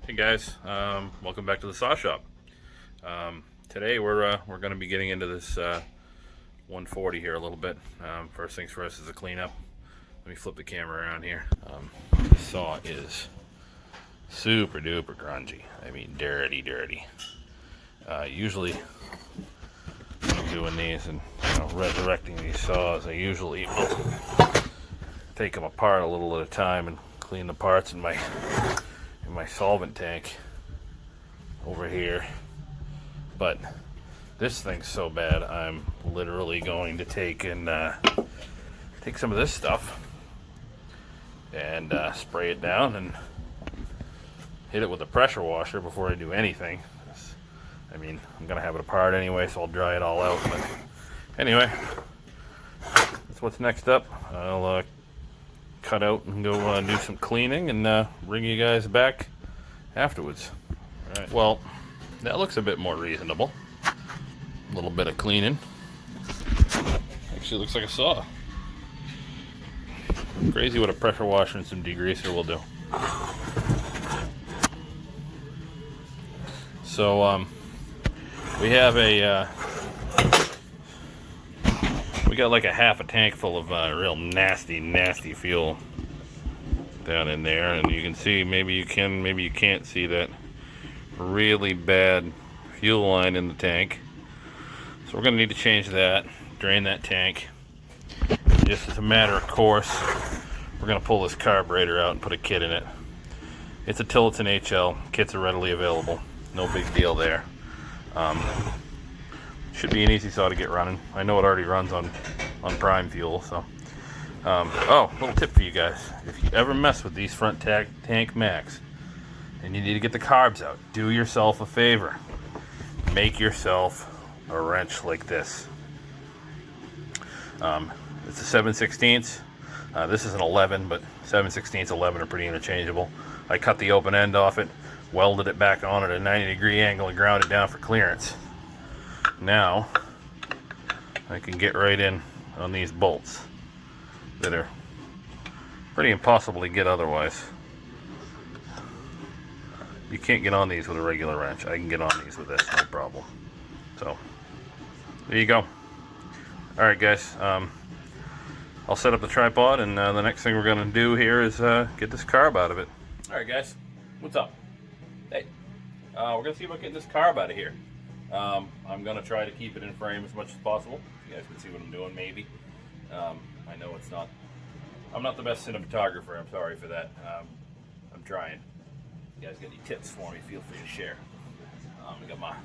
Hey guys, welcome back to the saw shop. Today we're going to be getting into this 140 here a little bit. First things first is a cleanup. Let me flip the camera around here. This saw is super duper grungy. I mean, dirty. Usually when I'm doing these and resurrecting these saws, I usually will take them apart a little at a time and clean the parts in my solvent tank over here. But this thing's so bad, I'm literally going to take some of this stuff and spray it down and hit it with a pressure washer before I do anything. I mean, I'm gonna have it apart anyway, so I'll dry it all out. But anyway, that's what's next up. I'll cut out and go do some cleaning and bring you guys back afterwards. All right. Well, that looks a bit more reasonable. A little bit of cleaning. Actually looks like a saw. Crazy what a pressure washer and some degreaser will do. So we have we got like a half a tank full of real nasty fuel down in there, and you can see, maybe you can, maybe you can't see that really bad fuel line in the tank. So we're going to need to change that, drain that tank. Just as a matter of course, we're going to pull this carburetor out and put a kit in it. It's a Tillotson HL. Kits are readily available. No big deal there. Should be an easy saw to get running. I know it already runs on prime fuel. So, oh, little tip for you guys: if you ever mess with these front tank Max and you need to get the carbs out, do yourself a favor. Make yourself a wrench like this. It's a 7/16. This is an 11, but 7/16, 11 are pretty interchangeable. I cut the open end off it, welded it back on at a 90-degree angle, and ground it down for clearance. Now I can get right in on these bolts that are pretty impossible to get otherwise. You can't get on these with a regular wrench. I can get on these with this, no problem. So there you go. Alright guys, I'll set up the tripod, and the next thing we're going to do here is get this carb out of it. Alright guys, what's up? Hey, we're going to see about getting this carb out of here. I'm going to try to keep it in frame as much as possible. You guys can see what I'm doing, maybe. I know I'm not the best cinematographer, I'm sorry for that. I'm trying. If you guys got any tips for me, feel free to share. I got my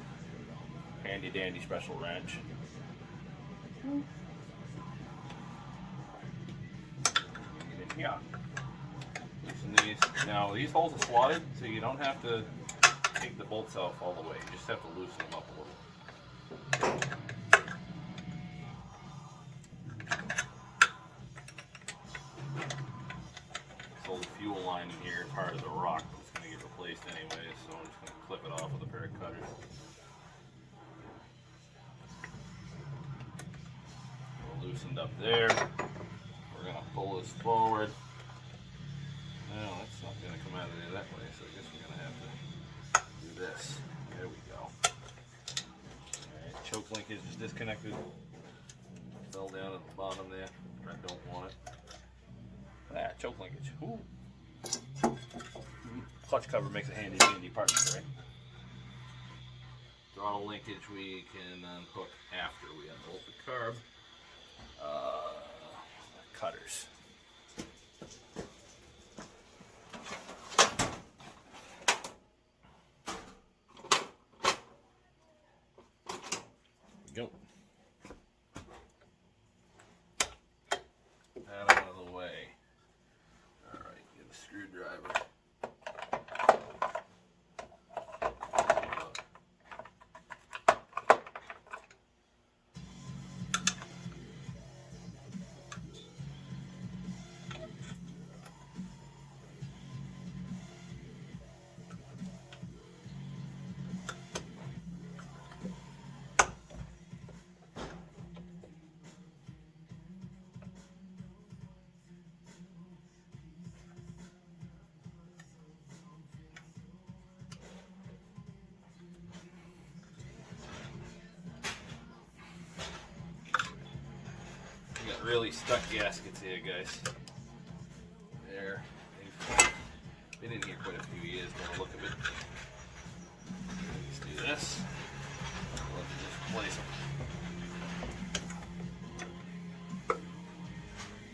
handy dandy special wrench. Get in here. Loosen these. Now these holes are slotted, so you don't have to take the bolts off all the way. You just have to loosen them up a little. This old fuel line in here is hard as a rock, but it's going to get replaced anyway, so I'm just going to clip it off with a pair of cutters. We're loosened up there. We're going to pull this forward. No, that's not going to come out of there that way, so I guess we're going to have to do this. There we go. Alright, choke linkage is disconnected. Fell down at the bottom there. I don't want it. Ah, choke linkage. Ooh. Clutch cover makes a handy part spray. Throttle linkage we can unhook after we unbolt the carb. Cutters. Go. That out of the way. Alright, get a screwdriver. really stuck gaskets here, guys. They've been in here quite a few years by the look of it. Let's do this. Let's just place them.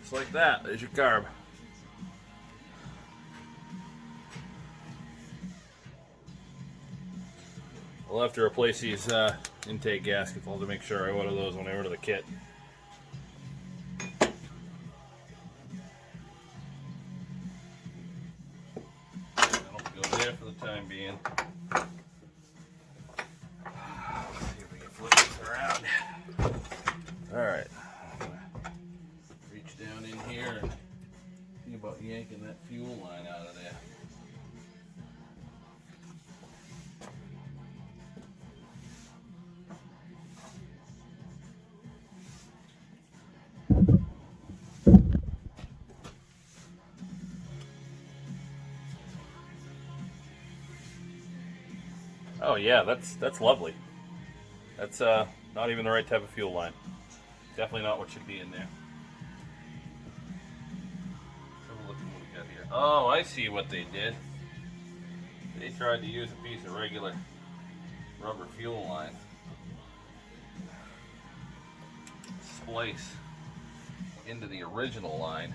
Just like that. There's your carb. I'll have to replace these intake gaskets. I'll have to make sure I order those when I order the kit. That'll go there for the time being. Let's see if we can flip this around. Alright. Reach down in here and see about yanking that fuel line out of there. Oh yeah, that's lovely. That's not even the right type of fuel line. Definitely not what should be in there. Let's have a look at what we got here. Oh, I see what they did. They tried to use a piece of regular rubber fuel line. Splice into the original line.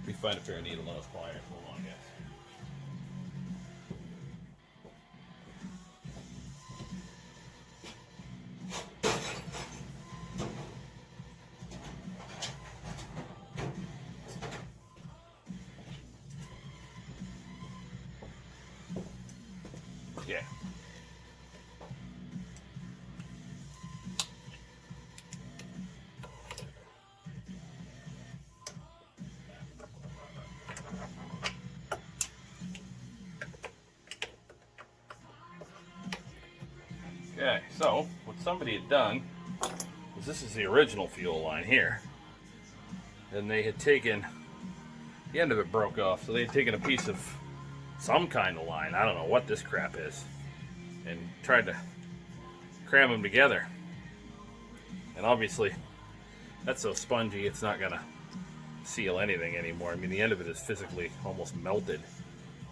We find a pair of needle nose pliers. Hold on, guys. Yeah. Okay, so what somebody had done was, this is the original fuel line here, and they had taken, the end of it broke off, so they had taken a piece of some kind of line, I don't know what this crap is, and tried to cram them together. And obviously that's so spongy it's not gonna seal anything anymore. I mean, the end of it is physically almost melted.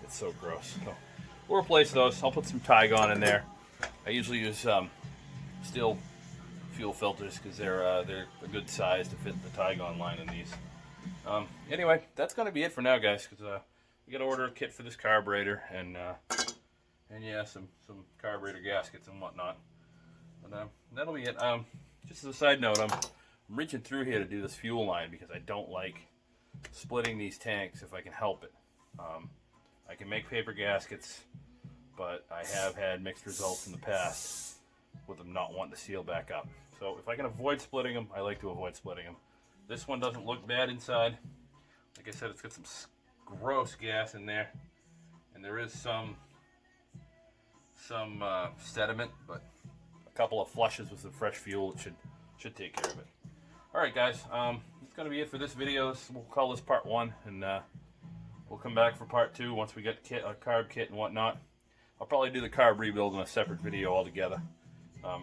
It's so gross. So we'll replace those. I'll put some Tygon in there. I usually use steel fuel filters because they're a good size to fit the Tygon line in these. Anyway, that's gonna be it for now, guys. Because we got to order a kit for this carburetor and yeah, some carburetor gaskets and whatnot. But that'll be it. Just as a side note, I'm reaching through here to do this fuel line because I don't like splitting these tanks if I can help it. I can make paper gaskets, but I have had mixed results in the past with them not wanting to seal back up. So if I can avoid splitting them, I like to avoid splitting them. This one doesn't look bad inside. Like I said, it's got some gross gas in there, and there is some sediment, but a couple of flushes with some fresh fuel should take care of it. All right, guys, that's going to be it for this video. We'll call this part 1, and we'll come back for part 2 once we get a carb kit and whatnot. I'll probably do the carb rebuild in a separate video altogether. All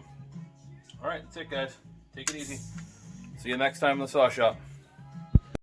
right, that's it, guys. Take it easy. See you next time in the saw shop.